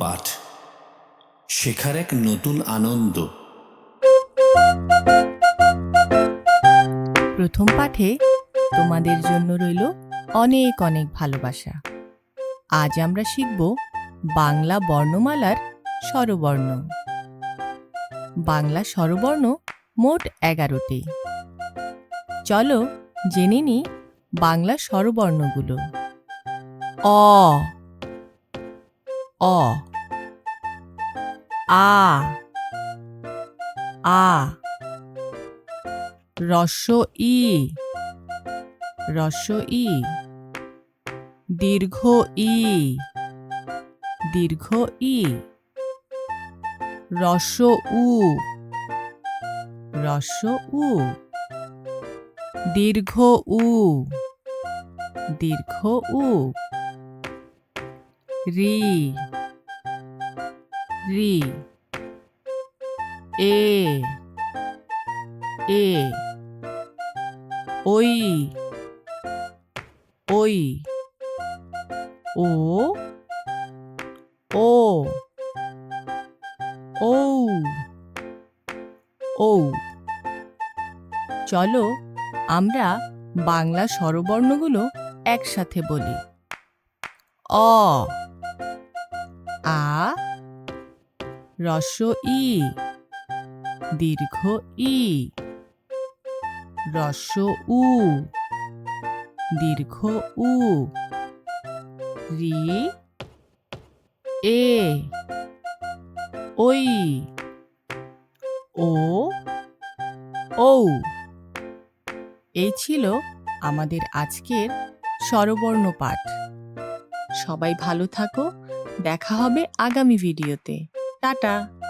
পাঠ, শেখার এক নতুন আনন্দ। প্রথম পাঠে তোমাদের জন্য রইল অনেক অনেক ভালোবাসা। আজ আমরা শিখব বাংলা বর্ণমালার স্বরবর্ণ। বাংলা স্বরবর্ণ মোট 11টি। চলো জেনে নিই বাংলা স্বরবর্ণগুলো। অ, অ, আ, আ, রস্ব ই, রস্ব ই, দীর্ঘ ই, দীর্ঘ ই, রস্ব উ, রস্ব উ, দীর্ঘ উ, দীর্ঘ উ, রি, রি, এ, এ, ওই, ওই, ও, ও, ঔ, ঔ। চলো আমরা বাংলা স্বরবর্ণগুলো একসাথে বলি। অ, আ, রস্ব ই, দীর্ঘ ই, রস্ব উ, দীর্ঘ উ, রি, এ, ওই, ও, ঔ। এই ছিল আমাদের আজকের স্বরবর্ণ পাঠ। সবাই ভালো থাকো, দেখা হবে আগামী ভিডিওতে। টাটা।